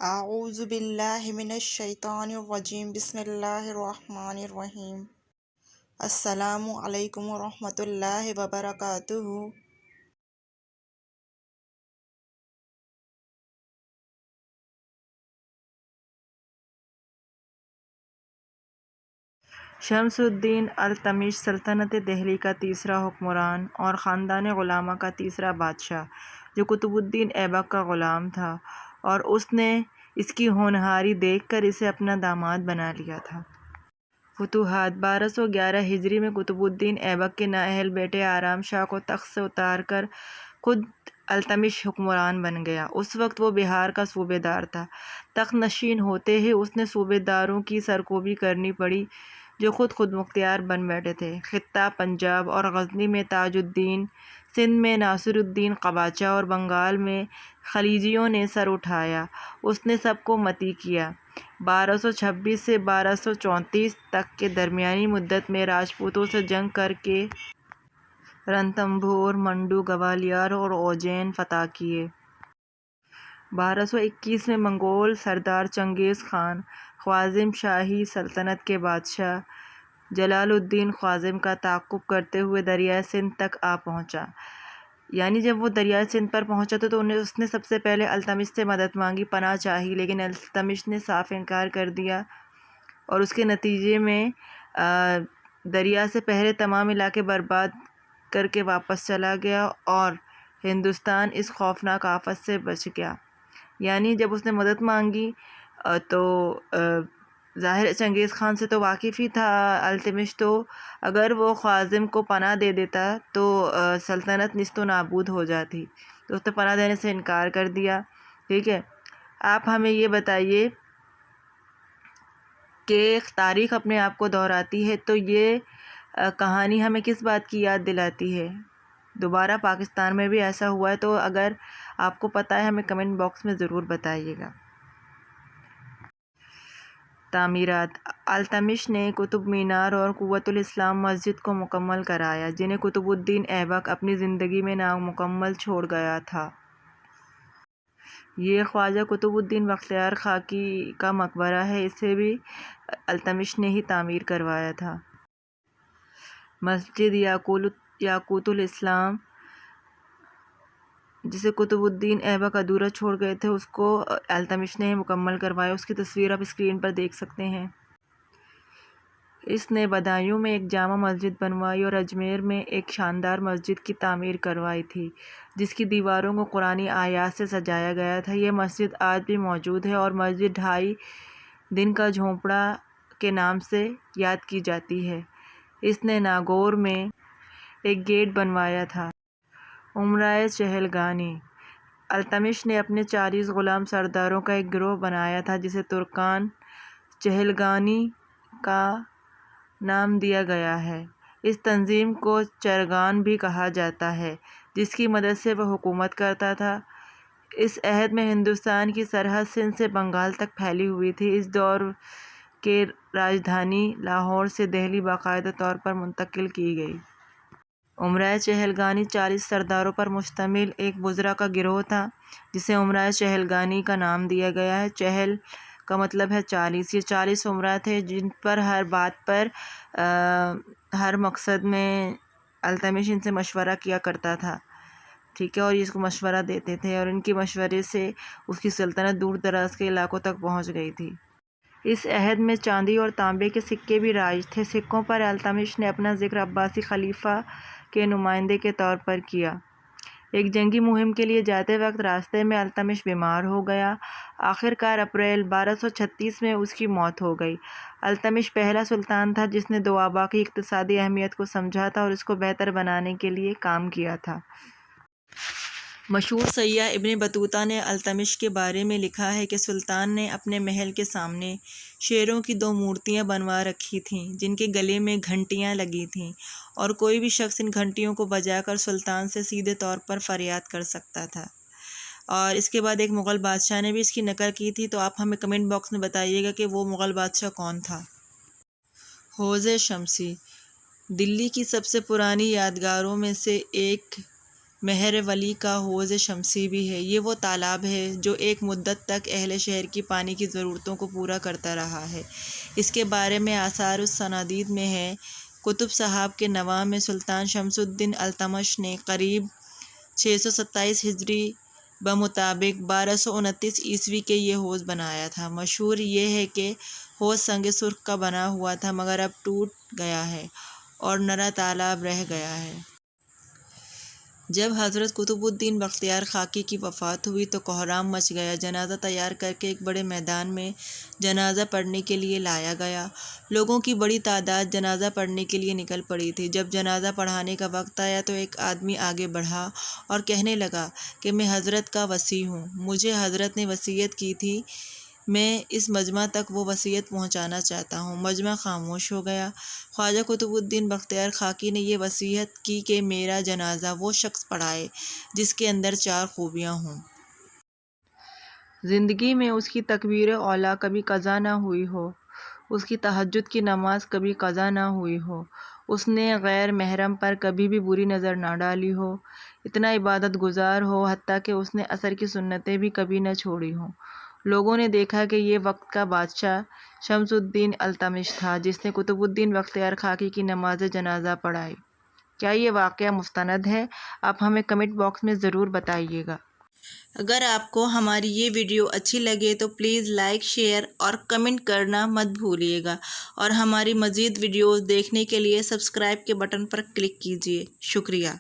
اعوذ باللہ من الشیطان الرجیم بسم اللہ الرحمن الرحیم السلام علیکم ورحمۃ اللہ وبرکاتہ۔ شمس الدین التمش سلطنت دہلی کا تیسرا حکمران اور خاندان غلامہ کا تیسرا بادشاہ، جو قطب الدین ایبک کا غلام تھا، اور اس نے اس کی ہونہاری دیکھ کر اسے اپنا داماد بنا لیا تھا۔ فتوحات 1211 ہجری میں قطب الدین ایبک کے نااہل بیٹے آرام شاہ کو تخت سے اتار کر خود التمش حکمران بن گیا۔ اس وقت وہ بہار کا صوبے دار تھا۔ تخت نشین ہوتے ہی اس نے صوبے داروں کی سرکوبی کرنی پڑی، جو خود مختار بن بیٹھے تھے۔ خطہ پنجاب اور غزنی میں تاج الدین، سندھ میں ناصر الدین قباچہ اور بنگال میں خلجیوں نے سر اٹھایا۔ اس نے سب کو مطیع کیا۔ 1226 سے 1234 تک کے درمیانی مدت میں راجپوتوں سے جنگ کر کے رنتھمبور، منڈو، گوالیار اور اجین فتح کیے۔ 1221 میں منگول سردار چنگیز خان، خوارزم شاہی سلطنت کے بادشاہ جلال الدین خوارزم کا تعاقب کرتے ہوئے دریائے سندھ تک آ پہنچا۔ یعنی جب وہ دریائے سندھ پر پہنچا تو اس نے سب سے پہلے التمش سے مدد مانگی، پناہ چاہی، لیکن التمش نے صاف انکار کر دیا، اور اس کے نتیجے میں دریا سے پہلے تمام علاقے برباد کر کے واپس چلا گیا، اور ہندوستان اس خوفناک آفت سے بچ گیا۔ یعنی جب اس نے مدد مانگی تو ظاہر چنگیز خان سے تو واقف ہی تھا التمش، تو اگر وہ خوارزم کو پناہ دے دیتا تو سلطنت نیست و نابود ہو جاتی، تو اس نے پناہ دینے سے انکار کر دیا۔ ٹھیک ہے، آپ ہمیں یہ بتائیے کہ تاریخ اپنے آپ کو دہراتی ہے، تو یہ کہانی ہمیں کس بات کی یاد دلاتی ہے؟ دوبارہ پاکستان میں بھی ایسا ہوا ہے؟ تو اگر آپ کو پتہ ہے ہمیں کمنٹ باکس میں ضرور بتائیے گا۔ تعمیرات: التمش نے قطب مینار اور قوۃ الاسلام مسجد کو مکمل کرایا، جنہیں قطب الدین ایبک اپنی زندگی میں نامکمل چھوڑ گیا تھا۔ یہ خواجہ قطب الدین بختیار خاکی کا مقبرہ ہے، اسے بھی التمش نے ہی تعمیر کروایا تھا۔ مسجد یاقوت الاسلام، جسے قطب الدین ایبک ادھورا چھوڑ گئے تھے، اس کو التمش نے ہی مکمل کروایا۔ اس کی تصویر آپ اسکرین پر دیکھ سکتے ہیں۔ اس نے بدایوں میں ایک جامع مسجد بنوائی اور اجمیر میں ایک شاندار مسجد کی تعمیر کروائی تھی، جس کی دیواروں کو قرآنی آیات سے سجایا گیا تھا۔ یہ مسجد آج بھی موجود ہے اور مسجد ڈھائی دن کا جھونپڑا کے نام سے یاد کی جاتی ہے۔ اس نے ناگور میں ایک گیٹ بنوایا تھا۔ امرائے چہلگانی: التمش نے اپنے 40 غلام سرداروں کا ایک گروہ بنایا تھا، جسے ترکان چہلگانی کا نام دیا گیا ہے۔ اس تنظیم کو چرگان بھی کہا جاتا ہے، جس کی مدد سے وہ حکومت کرتا تھا۔ اس عہد میں ہندوستان کی سرحد سندھ سے بنگال تک پھیلی ہوئی تھی۔ اس دور کے راجدھانی لاہور سے دہلی باقاعدہ طور پر منتقل کی گئی۔ امرائے چہلگانی 40 سرداروں پر مشتمل ایک وزراء کا گروہ تھا، جسے امرائے چہلگانی کا نام دیا گیا ہے۔ چہل کا مطلب ہے 40۔ یہ 40 امراء تھے، جن پر ہر بات پر ہر مقصد میں التمش ان سے مشورہ کیا کرتا تھا۔ ٹھیک ہے، اور یہ اس کو مشورہ دیتے تھے، اور ان کے مشورے سے اس کی سلطنت دور دراز کے علاقوں تک پہنچ گئی تھی۔ اس عہد میں چاندی اور تانبے کے سکے بھی رائج تھے۔ سکوں پر التمش نے اپنا ذکر عباسی خلیفہ کے نمائندے کے طور پر کیا۔ ایک جنگی مہم کے لیے جاتے وقت راستے میں التمش بیمار ہو گیا۔ آخر کار اپریل 1236 میں اس کی موت ہو گئی۔ التمش پہلا سلطان تھا جس نے دوابہ کی اقتصادی اہمیت کو سمجھا تھا اور اس کو بہتر بنانے کے لیے کام کیا تھا۔ مشہور سیاح ابن بطوطہ نے التمش کے بارے میں لکھا ہے کہ سلطان نے اپنے محل کے سامنے شیروں کی 2 مورتیاں بنوا رکھی تھیں، جن کے گلے میں گھنٹیاں لگی تھیں، اور کوئی بھی شخص ان گھنٹیوں کو بجا کر سلطان سے سیدھے طور پر فریاد کر سکتا تھا۔ اور اس کے بعد ایک مغل بادشاہ نے بھی اس کی نقل کی تھی، تو آپ ہمیں کمنٹ باکس میں بتائیے گا کہ وہ مغل بادشاہ کون تھا۔ حوض شمسی: دلی کی سب سے پرانی یادگاروں میں سے ایک مہر ولی کا حوض شمسی بھی ہے۔ یہ وہ تالاب ہے جو ایک مدت تک اہل شہر کی پانی کی ضرورتوں کو پورا کرتا رہا ہے۔ اس کے بارے میں آثار السنادید میں ہے۔ قطب صاحب کے نواح میں سلطان شمس الدین التمش نے قریب 627 ہجری بمطابق 1229 عیسوی کے یہ حوض بنایا تھا۔ مشہور یہ ہے کہ حوض سنگ سرخ کا بنا ہوا تھا مگر اب ٹوٹ گیا ہے اور نرا تالاب رہ گیا ہے۔ جب حضرت قطب الدین بختیار خاکی کی وفات ہوئی تو کوہرام مچ گیا۔ جنازہ تیار کر کے ایک بڑے میدان میں جنازہ پڑھنے کے لیے لایا گیا۔ لوگوں کی بڑی تعداد جنازہ پڑھنے کے لیے نکل پڑی تھی۔ جب جنازہ پڑھانے کا وقت آیا تو ایک آدمی آگے بڑھا اور کہنے لگا کہ میں حضرت کا وصی ہوں، مجھے حضرت نے وصیت کی تھی، میں اس مجمع تک وہ وصیت پہنچانا چاہتا ہوں۔ مجمع خاموش ہو گیا۔ خواجہ قطب الدین بختیار خاکی نے یہ وصیت کی کہ میرا جنازہ وہ شخص پڑھائے جس کے اندر 4 خوبیاں ہوں۔ زندگی میں اس کی تکبیر اولیٰ کبھی قضا نہ ہوئی ہو، اس کی تہجد کی نماز کبھی قضا نہ ہوئی ہو، اس نے غیر محرم پر کبھی بھی بری نظر نہ ڈالی ہو، اتنا عبادت گزار ہو حتیٰ کہ اس نے عصر کی سنتیں بھی کبھی نہ چھوڑی ہوں۔ لوگوں نے دیکھا کہ یہ وقت کا بادشاہ شمس الدین التمش تھا جس نے قطب الدین بختیار خاکی کی نماز جنازہ پڑھائی۔ کیا یہ واقعہ مستند ہے؟ آپ ہمیں کمنٹ باکس میں ضرور بتائیے گا۔ اگر آپ کو ہماری یہ ویڈیو اچھی لگے تو پلیز لائک، شیئر اور کمنٹ کرنا مت بھولیے گا، اور ہماری مزید ویڈیوز دیکھنے کے لیے سبسکرائب کے بٹن پر کلک کیجیے۔ شکریہ۔